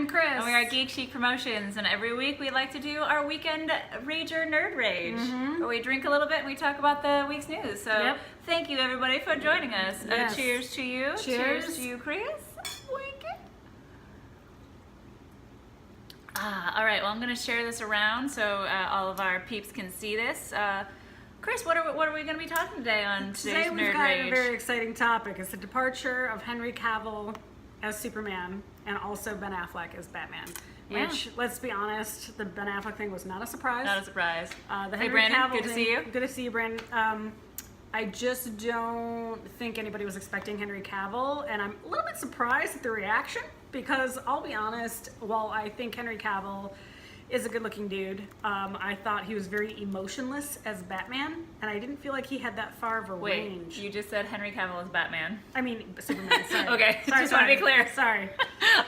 I'm Chris. And we are GeekChic Promotions, and every week we like to do our weekend Rager Nerd Rage, where we drink a little bit and we talk about the week's news. So thank you everybody for joining us. Yes. Cheers to you. Cheers to you, Chris. All right, well, I'm going to share this around so all of our peeps can see this. Chris, what are we going to be talking today on today's Today we've Nerd got Rage? a very exciting topic. It's the departure of Henry Cavill as Superman and also Ben Affleck as Batman. Which, let's be honest, the Ben Affleck thing was not a surprise. Not a surprise. The Hey, Henry Brandon, Cavill good to see you. Good to see you, Brandon. I just don't think anybody was expecting Henry Cavill, and I'm a little bit surprised at the reaction because I'll be honest, while I think Henry Cavill is a good-looking dude, I thought he was very emotionless as Batman, and I didn't feel like he had that far of a range. You just said Henry Cavill is Batman. I mean, Superman, sorry. Okay, sorry, just want to be clear. Sorry.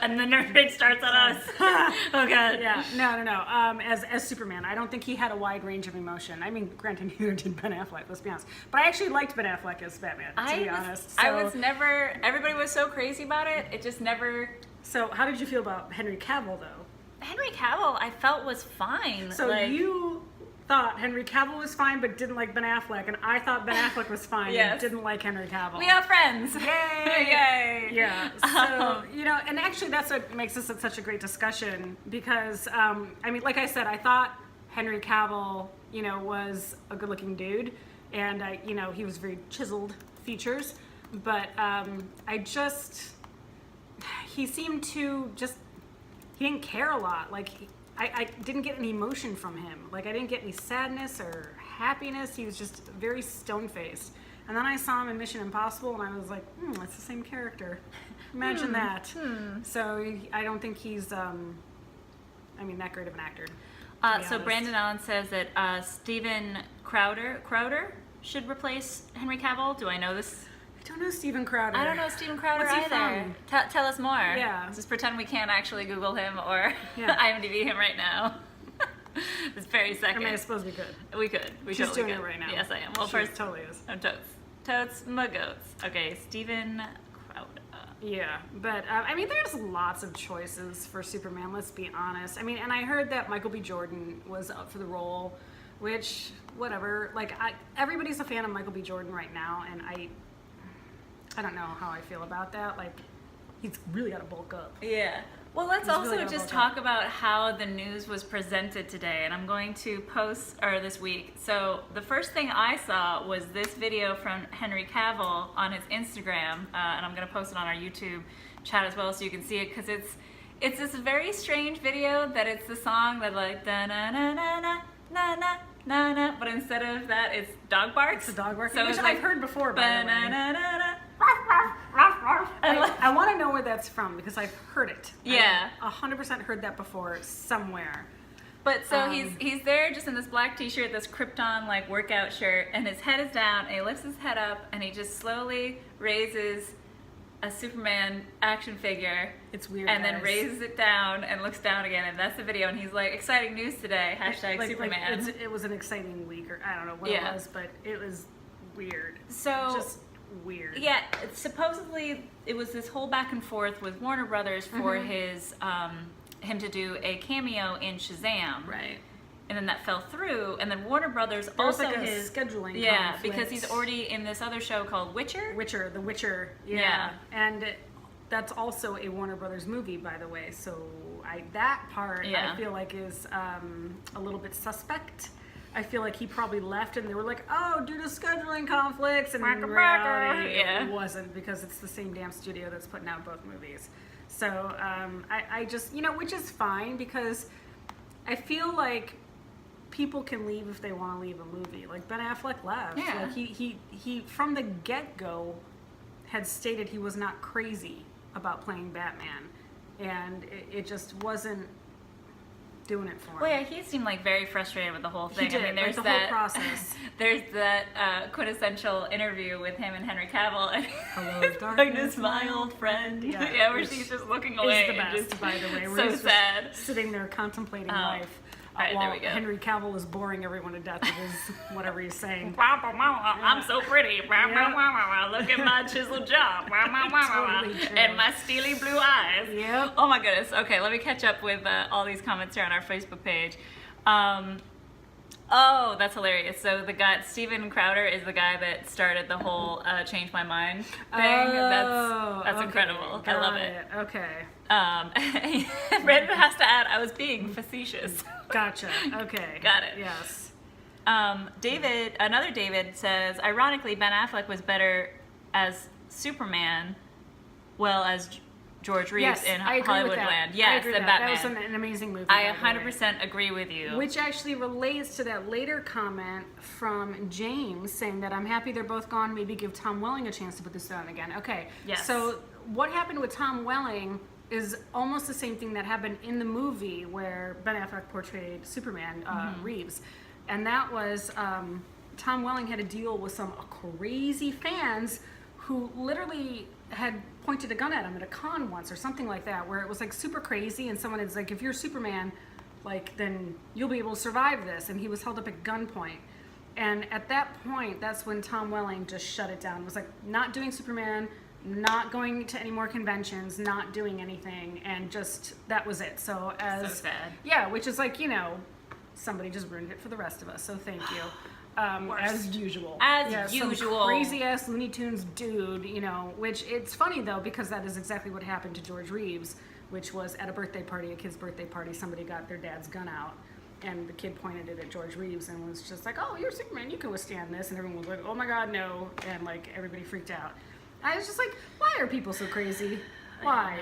And the nerd rage starts on us. Oh, God. Yeah, no. As Superman, I don't think he had a wide range of emotion. I mean, granted, neither did Ben Affleck, let's be honest. But I actually liked Ben Affleck as Batman, to be honest. I was never, everybody was so crazy about it, it just never... So, how did you feel about Henry Cavill, though? Henry Cavill, I felt was fine. So you thought Henry Cavill was fine, but didn't like Ben Affleck, and I thought Ben Affleck was fine and didn't like Henry Cavill. We are friends. Yay! Yay! Yeah. So and actually, that's what makes this such a great discussion because, I mean, like I said, I thought Henry Cavill, was a good-looking dude, and he was very chiseled features, but he seemed to just. He didn't care a lot. Like, I didn't get any emotion from him. Like, I didn't get any sadness or happiness. He was just very stone-faced. And then I saw him in Mission Impossible, and I was like, that's the same character. Imagine that. So I don't think he's, that great of an actor. So Brandon Allen says that Steven Crowder should replace Henry Cavill. Do I know this? I don't know Steven Crowder. I don't know Steven Crowder What's he either. Tell us more. Yeah. Just pretend we can't actually Google him or IMDb him right now. This very second. I suppose we could. We could. She's totally doing could. it right now. Yes, I am. Well, She first, totally is. Totes, my goats. Okay, Steven Crowder. Yeah, but there's lots of choices for Superman. Let's be honest. And I heard that Michael B. Jordan was up for the role, which whatever. Like, everybody's a fan of Michael B. Jordan right now, and I don't know how I feel about that. Like, he's really got to bulk up. Yeah. Well, let's also just talk about how the news was presented today, and I'm going to post, this week. So the first thing I saw was this video from Henry Cavill on his Instagram, and I'm going to post it on our YouTube chat as well so you can see it, because it's this very strange video that it's the song that like, da-na-na-na-na-na-na, but instead of that, it's dog barks. It's a dog bark, so which it's like, I've heard before, by the way. I I want to know where that's from because I've heard it. Yeah. I 100% heard that before somewhere. But so he's there just in this black t-shirt, this Krypton like workout shirt, and his head is down, and he lifts his head up, and he just slowly raises a Superman action figure. It's weird. And then raises it down and looks down again, and that's the video. And he's like, "Exciting news today! Hashtag Superman." It was an exciting week, or I don't know what it was, but it was weird. So just weird. Yeah, supposedly it was this whole back and forth with Warner Brothers for his him to do a cameo in Shazam. Right. And then that fell through, and then Warner Brothers there was also like his scheduling conflict. because he's already in this other show called The Witcher. Yeah. And that's also a Warner Brothers movie, by the way. So that part I feel like is a little bit suspect. I feel like he probably left and they were like, oh, due to scheduling conflicts, and in reality it wasn't, because it's the same damn studio that's putting out both movies. So I just, which is fine, because I feel like people can leave if they want to leave a movie. Like, Ben Affleck left. Yeah. Like, he from the get-go had stated he was not crazy about playing Batman, and it just wasn't doing it for him. Well, yeah, he seemed like very frustrated with the whole thing. He did, there's the that whole process. There's that quintessential interview with him and Henry Cavill, and Hello, darkness, my old friend. Yeah, where she's just looking away. It's the best, by the way. So sad. Sitting there contemplating life. All right, while there we go. Henry Cavill is boring everyone to death with his whatever he's saying. I'm so pretty. Look at my chiseled jaw. Totally true. And my steely blue eyes. Yep. Oh my goodness. Okay, let me catch up with all these comments here on our Facebook page. Oh, that's hilarious. So the guy, Steven Crowder, is the guy that started the whole change my mind thing. That's okay. incredible. I love it. Okay. Brandon has to add, I was being facetious. Gotcha. Okay. Got it. Yes. Another David says, ironically, Ben Affleck was better as Superman, well as George Reeves in Hollywoodland. Yes, than Batman. That was an amazing movie. I 100% agree with you. Which actually relates to that later comment from James saying that I'm happy they're both gone. Maybe give Tom Welling a chance to put this down again. Okay. Yes. So what happened with Tom Welling is almost the same thing that happened in the movie where Ben Affleck portrayed Superman, Reeves. And that was Tom Welling had a deal with some crazy fans who literally had pointed a gun at him at a con once or something like that, where it was like super crazy, and someone is like, if you're Superman, like, then you'll be able to survive this. And he was held up at gunpoint. And at that point, that's when Tom Welling just shut it down. It was like, not doing Superman, not going to any more conventions, not doing anything, and just, that was it. So so sad. Yeah, which is like, somebody just ruined it for the rest of us, so thank you. As usual. As usual. Some crazy ass Looney Tunes dude, which it's funny though, because that is exactly what happened to George Reeves, which was at a kid's birthday party, somebody got their dad's gun out, and the kid pointed it at George Reeves and was just like, oh, you're Superman, you can withstand this, and everyone was like, oh my god, no, and like everybody freaked out. I was just like, why are people so crazy? Why?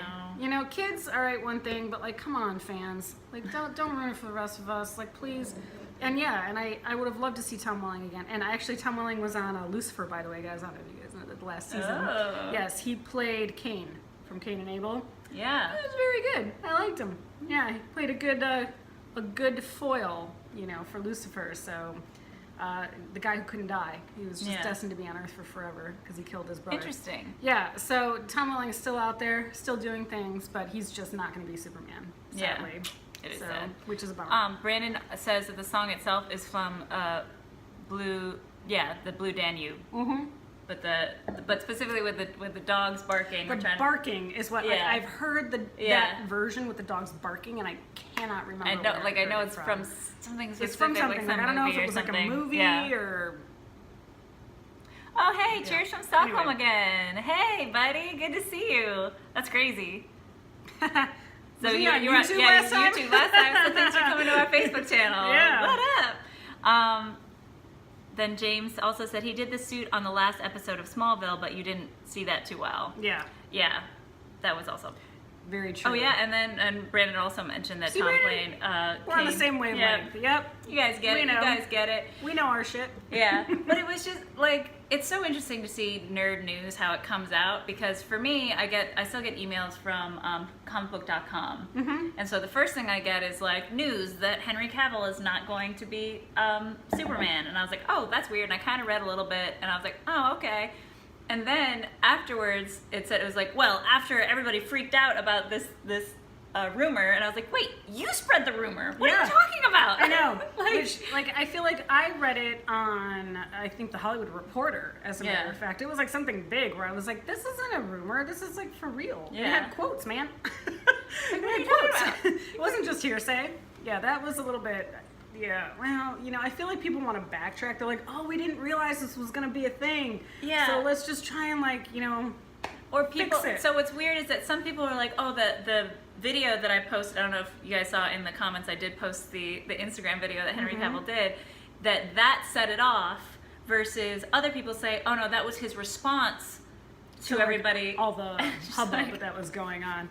Kids, all right, one thing, but like, come on, fans, like, don't ruin it for the rest of us, like, please. And yeah, and I would have loved to see Tom Welling again. And actually, Tom Welling was on Lucifer, by the way, guys. I don't know if you guys know that, the last season. Oh. Yes, he played Cain from Cain and Abel. Yeah. It was very good. I liked him. Yeah, he played a good foil, for Lucifer. So the guy who couldn't die, he was just destined to be on Earth for forever because he killed his brother. Interesting. Yeah, so Tom Welling is still out there, still doing things, but he's just not going to be Superman, sadly. Yeah. It is so, sad. Which is a bummer. Brandon says that the song itself is from the Blue Danube. Mm-hmm. But specifically with the dogs barking. The barking is what I've heard that version with the dogs barking, and I cannot remember. I know it's from something specific. It's from something. Like I don't know if it was like a movie or. Oh hey, cheers from Stockholm again. Hey buddy, good to see you. That's crazy. So you were on YouTube last time? YouTube last time, so thanks for coming to our Facebook channel. Yeah. What up? Then James also said he did the suit on the last episode of Smallville, but you didn't see that too well. Yeah. Yeah. That was also very true. Oh yeah, and Brandon also mentioned that Tom played we're on the same wavelength. Yep. You guys get it. You guys get it. We know our shit. Yeah. But it was just like, it's so interesting to see nerd news, how it comes out, because for me, I still get emails from comicbook.com. Mm-hmm. And so the first thing I get is like news that Henry Cavill is not going to be Superman. And I was like, oh, that's weird. And I kind of read a little bit and I was like, oh, okay. And then afterwards, it was like, well, after everybody freaked out about this rumor, and I was like, wait, you spread the rumor. What are you talking about? I know. I feel like I read it on, I think, The Hollywood Reporter, as a matter of fact. It was like something big where I was like, this isn't a rumor. This is like for real. Yeah. It had quotes, man. What are you talking about? It wasn't just hearsay. Yeah, that was a little bit... Yeah, well, I feel like people want to backtrack. They're like, oh, we didn't realize this was going to be a thing. Yeah. So let's just try and or people, fix it. So what's weird is that some people are like, oh, the video that I posted, I don't know if you guys saw in the comments, I did post the Instagram video that Henry Cavill did, that set it off, versus other people say, oh no, that was his response to everybody. All the hubbub that was going on.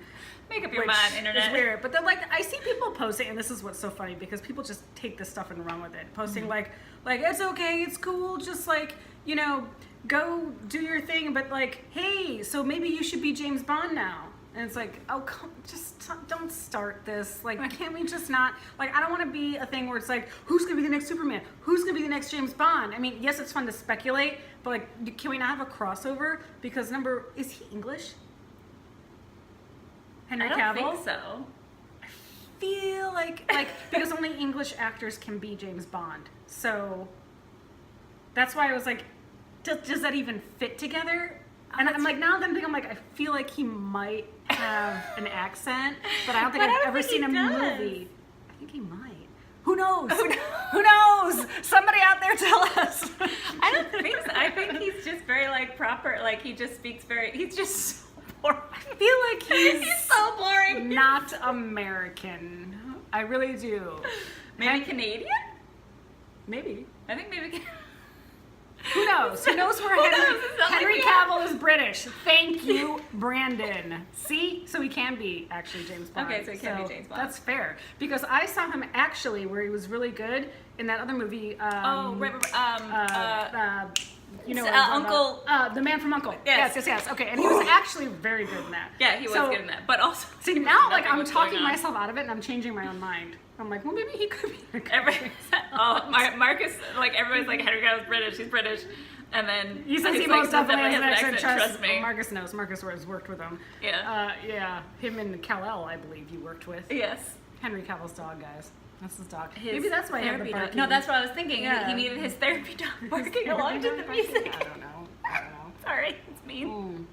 Make up your mind, internet. It's weird, but then I see people posting, and this is what's so funny because people just take this stuff and run with it, posting like it's okay, it's cool, just go do your thing, but hey, so maybe you should be James Bond now, and it's like, oh, don't start this. Can't we just not? I don't want to be a thing where it's like, who's gonna be the next Superman? Who's gonna be the next James Bond? I mean, yes, it's fun to speculate, but can we not have a crossover? Because is he English? Henry Cavill? I don't think so. feel like because only English actors can be James Bond. So that's why I was like, does that even fit together? And I'm like, now that I'm thinking, I'm like, I feel like he might have an accent, but I don't think I've ever seen a movie. I think he might. Who knows? Who knows? Somebody out there tell us. I don't think so. I think he's just very like proper. Like he just speaks very. He's just so boring. I feel like he's so boring. Not American. I really do. Maybe Canadian? Maybe. I think maybe. Who knows? Who knows where Henry Cavill is British? Thank you, Brandon. See? So he can be actually James Bond. Okay, so he can be James Bond. That's fair. Because I saw him actually where he was really good in that other movie. You know, Uncle. The Man from Uncle. Yes. Yes. Okay, and he was actually very good in that. Yeah, he was good in that. But also, see now, like I'm talking myself out of it, and I'm changing my own mind. I'm like, well, maybe he could be. Marcus, like everybody's like, Henry Cavill's British. He's British, and then he says he most definitely has an accent. Trust me. Marcus knows. Marcus has worked with him. Yeah. Yeah. Him and Kal-El, I believe you worked with. Yes. Henry Cavill's dog, guys. That's his dog. Maybe that's why he had the barking. No, that's what I was thinking. Yeah. He needed his therapy dog barking along to the music. I don't know. Sorry, it's mean.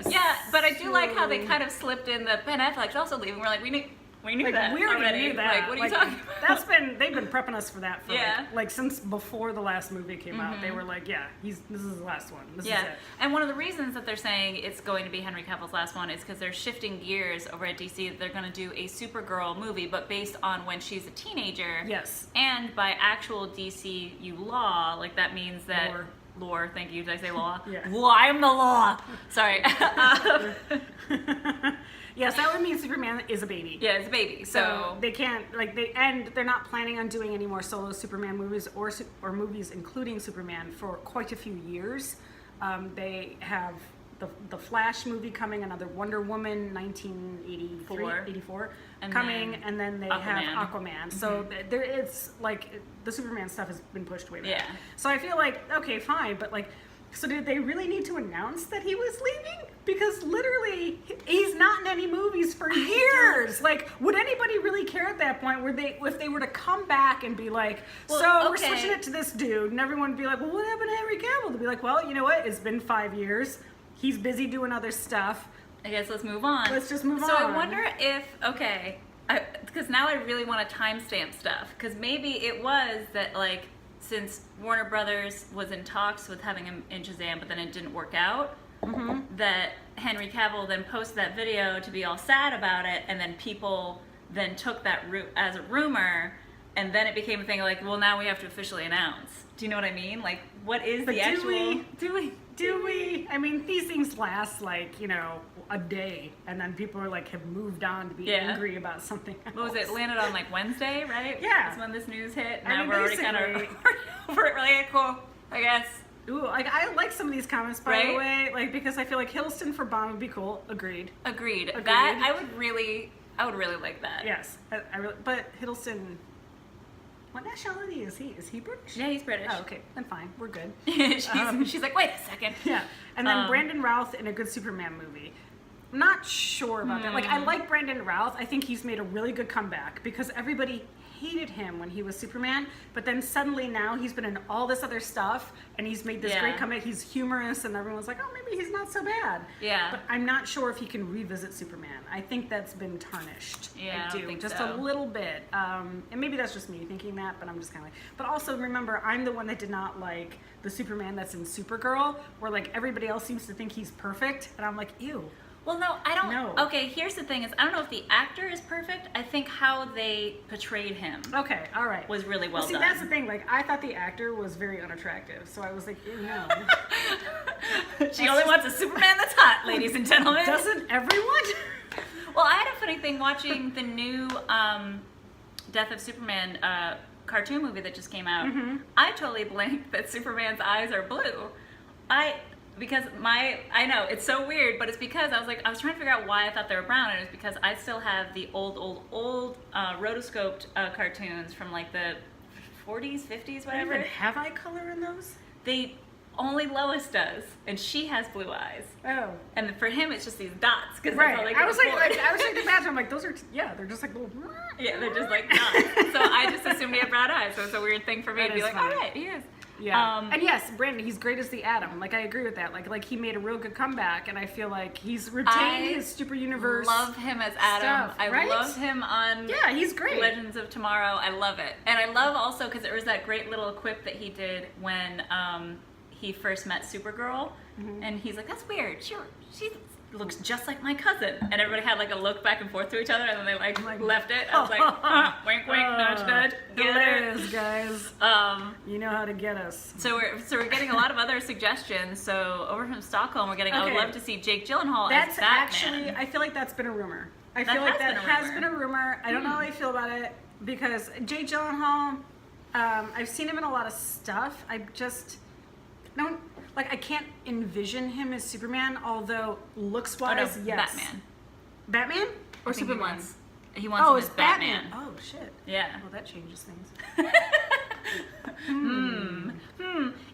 Yeah, but I do like how they kind of slipped in the Ben Affleck's also leaving. We're like, we knew that. We already knew that. Like, what are you talking about? They've been prepping us for that for like since before the last movie came out. They were like, yeah, this is the last one. This is it. And one of the reasons that they're saying it's going to be Henry Cavill's last one is because they're shifting gears over at DC. They're going to do a Supergirl movie, but based on when she's a teenager. Yes. And by actual DCU law, like that means that lore. Thank you. Did I say law? Yeah. Well, I'm the law. Sorry. Yes, that would mean Superman is a baby. Yeah, it's a baby. So they can't they're not planning on doing any more solo Superman movies or movies including Superman for quite a few years. They have the Flash movie coming, another Wonder Woman 1984 coming, and then they have Aquaman. So it's like the Superman stuff has been pushed way back. Yeah. So I feel like, okay, fine, but like, so did they really need to announce that he was leaving? Because literally, he's not in any movies for years. Like, would anybody really care at that point? If they were to come back and be like, we're switching it to this dude, and everyone would be like, well, what happened to Henry Cavill? They'd be like, well, you know what? It's been 5 years. He's busy doing other stuff. I guess let's move on. Let's just move on. So I wonder if, because now I really want to timestamp stuff. Because maybe it was that, like, since Warner Brothers was in talks with having him in Shazam, but then it didn't work out, that Henry Cavill then posted that video to be all sad about it, and then people then took that as a rumor, and then it became a thing like, well, now we have to officially announce. Do you know what I mean? Like, what is the actual... Do we? I mean, these things last like, you know, a day, and then people are like, have moved on to be angry about something else. What was it? Landed on like Wednesday, right? Yeah. That's when this news hit. Now we're already kind of over it. Really cool, I guess. Ooh, like I like some of these comments, by the way, like because I feel like Hiddleston for Bond would be cool. Agreed. That I would really like that. Yes, I really. But Hiddleston. What nationality is he? Is he British? Yeah, he's British. Oh, okay. Then fine. We're good. she's like, wait a second. Yeah. And then Brandon Routh in a good Superman movie. I'm not sure about that. Like, I like Brandon Routh. I think he's made a really good comeback because everybody hated him when he was Superman, but then suddenly now he's been in all this other stuff and he's made this great comeback. He's humorous and everyone's like, oh, maybe he's not so bad. Yeah. But I'm not sure if he can revisit Superman. I think that's been tarnished. Yeah, I think just so. A little bit. And maybe that's just me thinking that, but I'm just kind of like, but also remember, I'm the one that did not like the Superman that's in Supergirl, where like everybody else seems to think he's perfect, and I'm like, ew. Well, no, I don't. No. Okay, here's the thing: is I don't know if the actor is perfect. I think how they portrayed him. Okay, all right. Was really well done. See, that's the thing. Like, I thought the actor was very unattractive, so I was like, ew, no. She only wants a Superman that's hot, ladies and gentlemen. Doesn't everyone? Well, I had a funny thing watching the new Death of Superman cartoon movie that just came out. I totally blanked that Superman's eyes are blue. Because I know, it's so weird, but it's because I was trying to figure out why I thought they were brown, and it was because I still have the old rotoscoped cartoons from like the 40s, 50s, whatever. Even have eye color in those? only Lois does, and she has blue eyes. Oh. And for him, it's just these dots. Cause right. That's all I was like, imagine, I'm like, those are, they're just like little. Yeah, they're just like dots. So I just assumed he had brown eyes. So it's a weird thing for me to be like, funny. all right, he is. Yeah. And yes, Brandon, he's great as the Atom. Like, I agree with that. Like he made a real good comeback, and I feel like he's retained his super universe. I love him as Adam. Stuff, right? I love him on he's great. Legends of Tomorrow. I love it. And I love also, because there was that great little quip that he did when he first met Supergirl. Mm-hmm. And he's like, that's weird. She looks just like my cousin. And everybody had like a look back and forth to each other, and then they like left it. I was like, wink, wink, nudge, nudge. Hilarious, guys. You know how to get us. So we're getting a lot of other suggestions. So over from Stockholm, we're getting. I would love to see Jake Gyllenhaal as Batman. Actually, I feel like that's been a rumor. I feel like that has been a rumor. I don't know how I feel about it because Jake Gyllenhaal. I've seen him in a lot of stuff. I just don't. Like, I can't envision him as Superman, although looks-wise, yes. Batman. Batman? Or Superman? He wants him as Batman. Oh, shit. Yeah. Well, that changes things.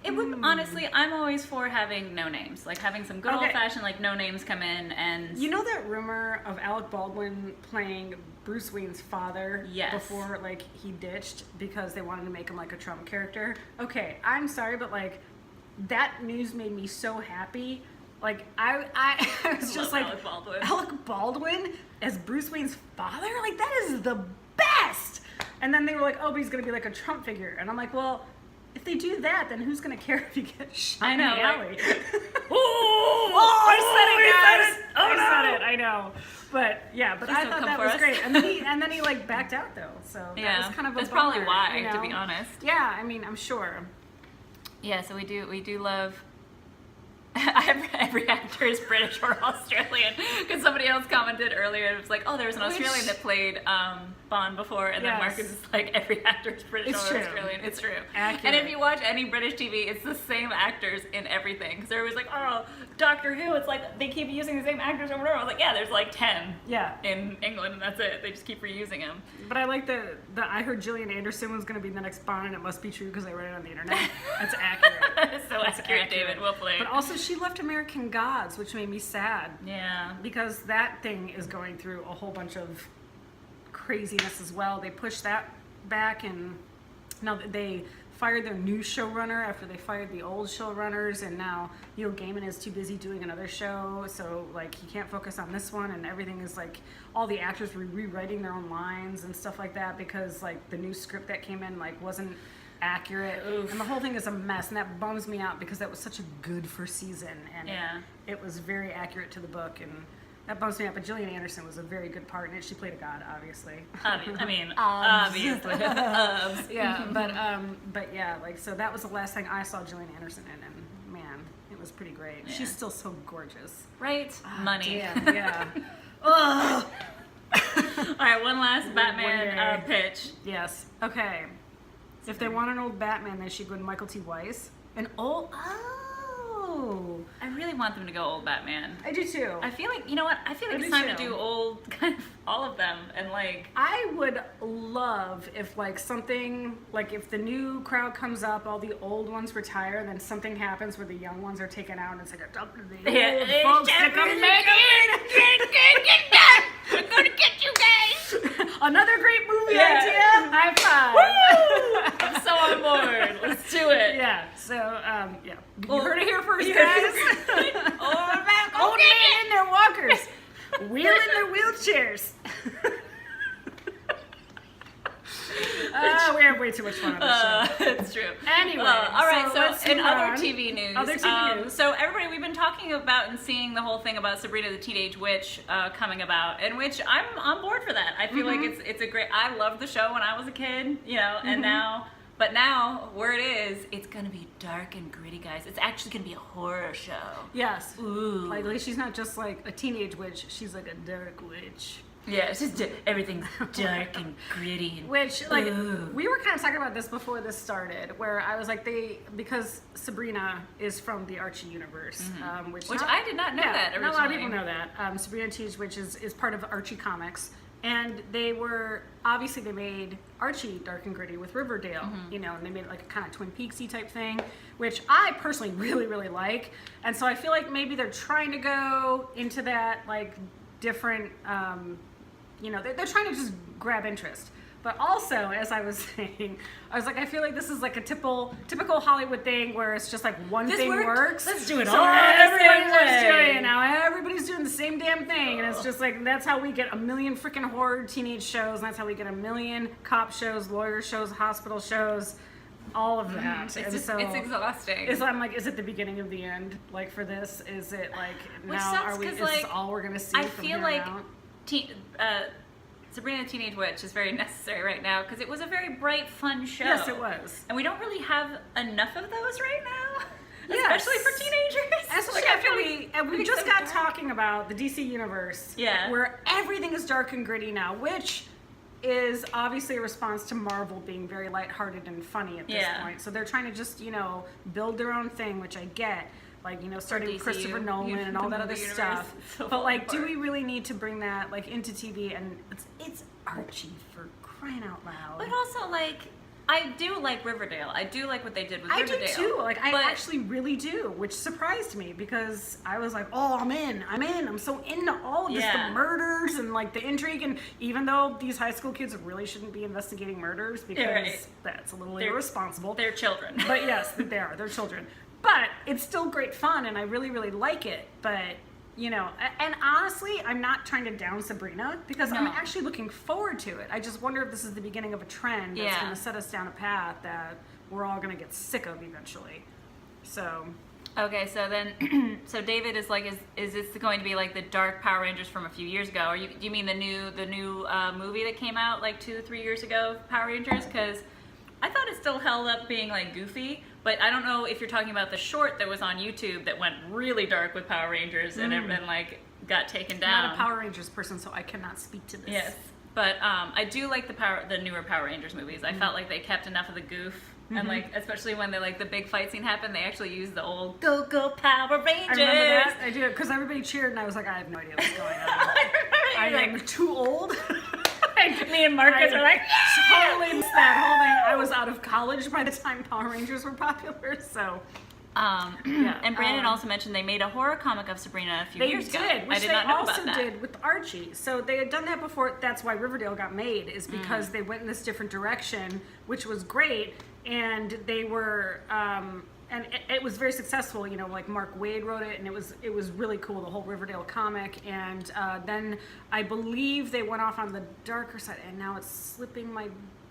It would, honestly, I'm always for having no names. Like, having some good old-fashioned, like, no names come in and... You know that rumor of Alec Baldwin playing Bruce Wayne's father before, like, he ditched because they wanted to make him, like, a Trump character? Okay, I'm sorry, but, like... That news made me so happy. Like I was just like Alec Baldwin as Bruce Wayne's father? Like that is the best. And then they were like, oh, but he's gonna be like a Trump figure. And I'm like, well, if they do that, then who's gonna care if he gets shot in the alley? I said it. I know. But yeah, but I thought that was great. And then he like backed out though. So that was kind of a that's bummer, probably why, you know? to be honest. Yeah, I mean, I'm sure. Yeah, so we do love every actor is British or Australian. Because somebody else commented earlier, it was like, oh, there was an Australian that played Bond before, and then Marcus is like, every actor is British or Australian. It's true. Accurate. And if you watch any British TV, it's the same actors in everything. Because they're always like, oh, Doctor Who, it's like they keep using the same actors over and over. I was like, yeah, there's like 10 in England, and that's it. They just keep reusing them. But I like the I heard Gillian Anderson was going to be the next Bond, and it must be true because I read it on the internet. That's accurate. It's so accurate, David. Well played. But also, she left American Gods, which made me sad. Yeah. Because that thing is going through a whole bunch of craziness as well. They pushed that back, and now they fired their new showrunner after they fired the old showrunners, and now Neil Gaiman is too busy doing another show, so like he can't focus on this one, and everything is like all the actors were rewriting their own lines and stuff like that because like the new script that came in like wasn't accurate. Oof. And the whole thing is a mess, and that bums me out because that was such a good first season, and it was very accurate to the book, and that bums me out. But Gillian Anderson was a very good part in it. She played a god, obviously. Obviously. Yeah, but yeah, like so that was the last thing I saw Gillian Anderson in, and man, it was pretty great. Yeah. She's still so gorgeous. Right? Money. Damn, yeah. Ugh. All right, one last Batman pitch. Yes. Okay. If they want an old Batman, they should go to Michael T. Weiss. An old... I really want them to go old Batman. I do too. I feel like, you know what? I feel like it's time to do old, kind of all of them, and like... I would love if like something, like if the new crowd comes up, all the old ones retire, and then something happens where the young ones are taken out, and it's like a dump to the old folks to come back in. We're gonna get you guys! Another great movie idea. High five. I'm so on board. Let's do it. Yeah. So, yeah. You heard it here first, guys. Old men in their walkers, wheeling their wheelchairs. We have way too much fun on this show. It's true. Anyway, all right. So in other TV news, so everybody, we've been talking about and seeing the whole thing about Sabrina the Teenage Witch coming about, in which I'm on board for that. I feel like it's a great. I loved the show when I was a kid, you know, and now. But now, where it is, it's going to be dark and gritty, guys. It's actually going to be a horror show. Yes. Ooh. Like she's not just like a teenage witch. She's like a dark witch. Yeah, it's just everything's dark and gritty. And, which, like, we were kind of talking about this before this started, where I was like, because Sabrina is from the Archie universe, which I did not know that originally. Not a lot of people know that. Sabrina the Teenage Witch is part of Archie Comics. And they made Archie dark and gritty with Riverdale, you know, and they made it like a kind of Twin Peaksy type thing, which I personally really, really like. And so I feel like maybe they're trying to go into that like different, you know, they're trying to just grab interest. But also, as I was saying, I was like, I feel like this is like a typical Hollywood thing where it's just like one thing works. Let's do it so all. Everybody's doing it now. Everybody's doing the same damn thing, and it's just like that's how we get a million freaking horror teenage shows, and that's how we get a million cop shows, lawyer shows, hospital shows, all of that. It's exhausting. I'm like, is it the beginning of the end? Like for this, is it like Which now? sucks, Are we? Is like, this all we're gonna see? I from feel here like on out? Sabrina the Teenage Witch is very necessary right now because it was a very bright, fun show. Yes, it was. And we don't really have enough of those right now. Yes. Especially for teenagers. Especially after we just got talking about the DC universe, where everything is dark and gritty now, which is obviously a response to Marvel being very lighthearted and funny at this point. So they're trying to just, you know, build their own thing, which I get. Like, you know, starting with Christopher Nolan and all that other stuff. So but like, do we really need to bring that like into TV? And it's Archie, for crying out loud. But also, like, I do like Riverdale. I do like what they did with Riverdale. I do too. Like, I actually really do, which surprised me because I was like, oh, I'm in. I'm so into all of this, the murders and like the intrigue. And even though these high school kids really shouldn't be investigating murders because that's a little irresponsible. They're children. But yes, they are. They're children. But it's still great fun, and I really, really like it. But, you know, and honestly, I'm not trying to down Sabrina, because I'm actually looking forward to it. I just wonder if this is the beginning of a trend that's going to set us down a path that we're all going to get sick of eventually. So... Okay, so then, so David is like, is this going to be like the Dark Power Rangers from a few years ago? Or do you mean the new movie that came out like 2-3 years ago, Power Rangers? Because I thought it still held up being like goofy. But I don't know if you're talking about the short that was on YouTube that went really dark with Power Rangers and then like got taken down. I'm not a Power Rangers person, so I cannot speak to this. Yes, but I do like the newer Power Rangers movies. I felt like they kept enough of the goof, and like especially when the big fight scene happened, they actually used the old "Go Go Power Rangers." I remember that. I do, because everybody cheered, and I was like, I have no idea what's going on. I am too old. Me and Marcus were like, totally missed that whole thing. I was out of college by the time Power Rangers were popular, so. And Brandon also mentioned they made a horror comic of Sabrina a few years ago. Which I did not know about that. They also did with Archie. So they had done that before. That's why Riverdale got made, is because they went in this different direction, which was great. And they were, and it was very successful. You know, like Mark Waid wrote it, and it was really cool, the whole Riverdale comic. And then I believe they went off on the darker side, and now it's slipping my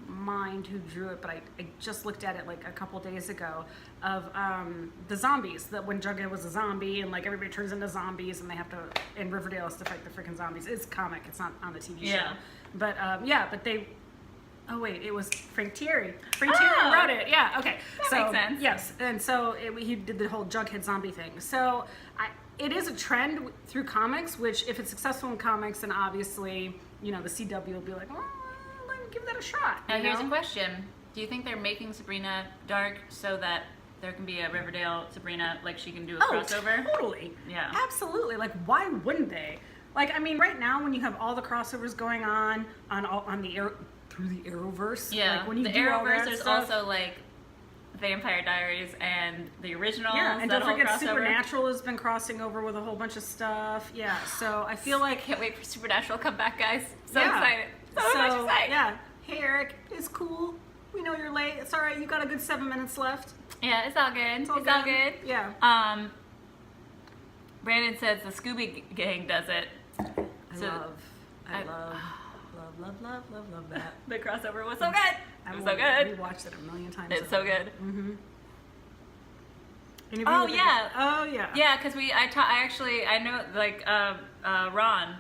mind who drew it, but I just looked at it like a couple days ago of the zombies, that when Jughead was a zombie and like everybody turns into zombies and they have to, in Riverdale, has to fight the freaking zombies. It's a comic, it's not on the TV show. But but they, oh wait, it was Frank Thierry. Frank Thierry wrote it. Yeah, okay. That makes sense. Yes, and so he did the whole Jughead zombie thing. So it is a trend through comics, which if it's successful in comics, then obviously, you know, the CW will be like, oh, give that a shot. Now here's a question. Do you think they're making Sabrina dark so that there can be a Riverdale Sabrina, like she can do a crossover? Totally. Yeah. Absolutely. Like, why wouldn't they? Like, I mean, right now when you have all the crossovers going on the through the Arrowverse. Yeah. Like, when you the do all Arrowverse, that there's stuff, also like Vampire Diaries and the original. Yeah, and don't forget Supernatural has been crossing over with a whole bunch of stuff. Yeah, so I feel like... Can't wait for Supernatural to come back, guys. So excited. So much excited. Yeah. Hey, Eric, it's cool. We know you're late. It's all right. You got a good 7 minutes left. Yeah, it's all good. It's all good. Yeah. Brandon says the Scooby Gang does it. I love that. The crossover was so good. It was so good. We watched it a million times. It's so good. Mm-hmm. Oh yeah. Oh yeah. Yeah, because I know like Ron.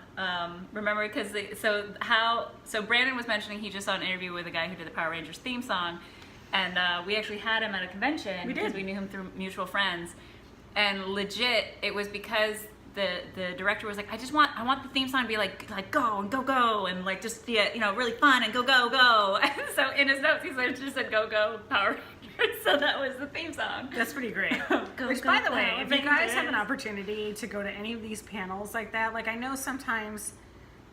Remember because so Brandon was mentioning he just saw an interview with a guy who did the Power Rangers theme song, and we actually had him at a convention because we knew him through mutual friends, and legit it was because the director was like, I want the theme song to be like go and go and like just be really fun and go. And so in his notes he just said go Power Rangers. So that was the theme song. That's pretty great. Which, by the way, if you guys have an opportunity to go to any of these panels like that, like I know sometimes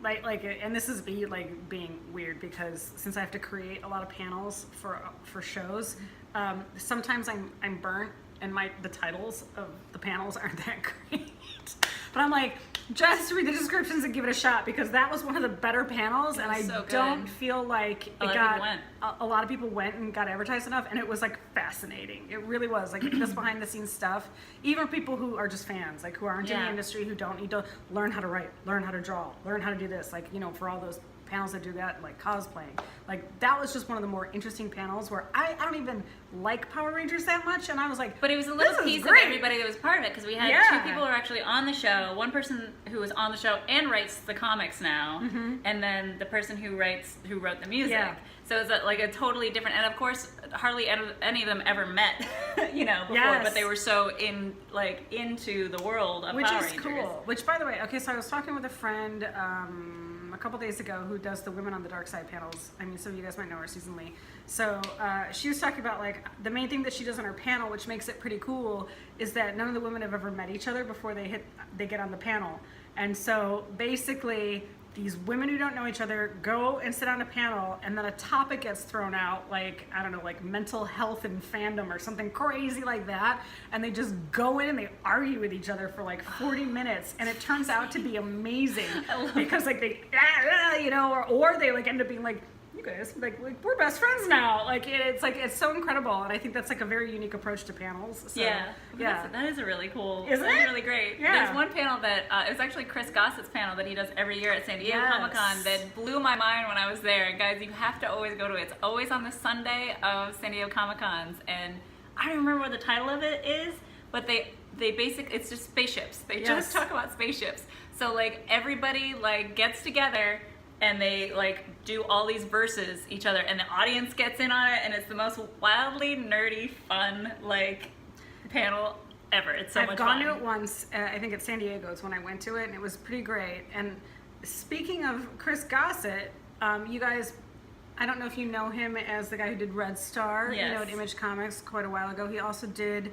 and this is like being weird because since I have to create a lot of panels for shows, sometimes I'm burnt and the titles of the panels aren't that great. But I'm like, just read the descriptions and give it a shot because that was one of the better panels, and I don't feel like a lot of people went and got advertised enough, and it was like fascinating. It really was like this behind the scenes stuff. Even people who are just fans, like who aren't in the industry, who don't need to learn how to write, learn how to draw, learn how to do this, like for all those panels that do that, like cosplaying, like that was just one of the more interesting panels where I don't even like Power Rangers that much, and I was like, but it was a little piece of everybody that was part of it because we had two people who are actually on the show, one person who was on the show and writes the comics now, and then the person who wrote the music. So it's like a totally different, and of course hardly any of them ever met before, but they were so into the world of Power Rangers. Which is cool. Which, by the way, so I was talking with a friend a couple days ago who does the Women on the Dark Side panels. I mean, some of you guys might know her, Susan Lee. So she was talking about like the main thing that she does on her panel, which makes it pretty cool, is that none of the women have ever met each other before they get on the panel. And so basically these women who don't know each other go and sit on a panel, and then a topic gets thrown out, like, I don't know, like mental health and fandom or something crazy like that, and they just go in and they argue with each other for like 40 minutes, and it turns out to be amazing because like they, or they like end up being like, you guys, like we're best friends now. Like it's so incredible, and I think that's like a very unique approach to panels. So, that is a really cool. Isn't it? Really great. Yeah. There's one panel that it was actually Chris Gossett's panel that he does every year at San Diego Comic-Con that blew my mind when I was there. And guys, you have to always go to it. It's always on the Sunday of San Diego Comic-Cons, and I don't remember what the title of it is, but they basically, it's just spaceships. They just talk about spaceships. So like everybody like gets together and they like do all these verses each other, and the audience gets in on it, and it's the most wildly nerdy, fun like panel ever. It's so much fun. I've gone to it once. I think at San Diego is when I went to it, and it was pretty great. And speaking of Chris Gossett, you guys, I don't know if you know him as the guy who did Red Star, at Image Comics quite a while ago. He also did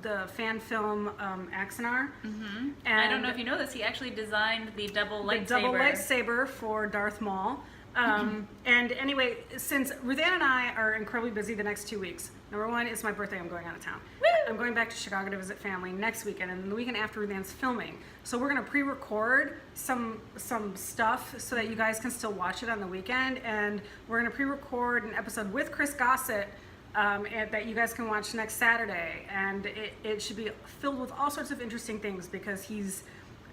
the fan film Axanar. And I don't know if you know this, he actually designed the double lightsaber. The double lightsaber for Darth Maul. And anyway, since Ruth Ann and I are incredibly busy the next 2 weeks, number one, it's my birthday, I'm going out of town. Woo! I'm going back to Chicago to visit family next weekend, and the weekend after Ruth Ann's filming. So we're going to pre-record some stuff so that you guys can still watch it on the weekend, and we're going to pre-record an episode with Chris Gossett that you guys can watch next Saturday, and it should be filled with all sorts of interesting things because he's,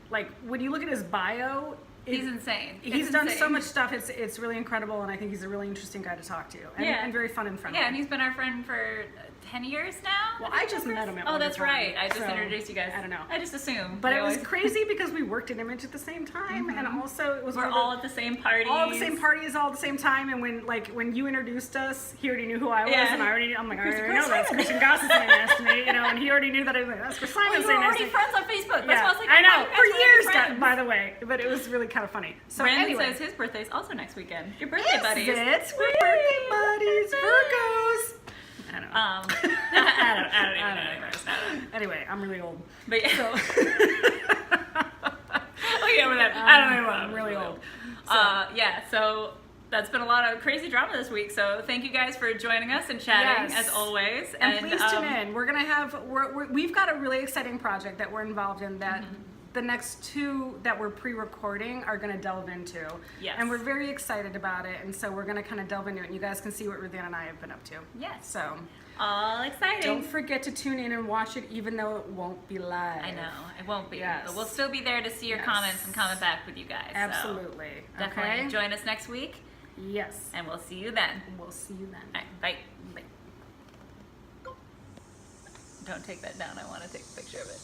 like, when you look at his bio, he's insane. He's done so much stuff. It's really incredible, and I think he's a really interesting guy to talk to, and very fun and friendly. Yeah, and he's been our friend for 10 years now. Well, I just met him at Oh, that's right. I just introduced you guys. I don't know. I just assume. But it was crazy because we worked at Image at the same time, and also it was we're all at the same parties. All the same parties, all at the same time. And when you introduced us, he already knew who I was, and I already know that's Christian Gossett saying this to me, and he already knew that I was like, that's Chris Simon saying this. We're already friends on Facebook. That's why I was like, I know for years, by the way. But it was really kind of funny. So Brandon says his birthday is also next weekend. Your birthday buddies. We're birthday buddies, Virgos. I don't know. I don't know. Anyway, I'm really old. But yeah. So. I'm really old. So that's been a lot of crazy drama this week. So thank you guys for joining us and chatting as always. And please tune in. We're gonna have we've got a really exciting project that we're involved in that. The next two that we're pre-recording are going to delve into. Yes. And we're very excited about it, and so we're going to kind of delve into it, and you guys can see what Ruth Ann and I have been up to. Yes. So. All exciting. Don't forget to tune in and watch it, even though it won't be live. I know. It won't be. Yes. But we'll still be there to see your comments and comment back with you guys. Absolutely. So definitely join us next week. Yes. And we'll see you then. We'll see you then. All right, bye. Don't take that down. I want to take a picture of it.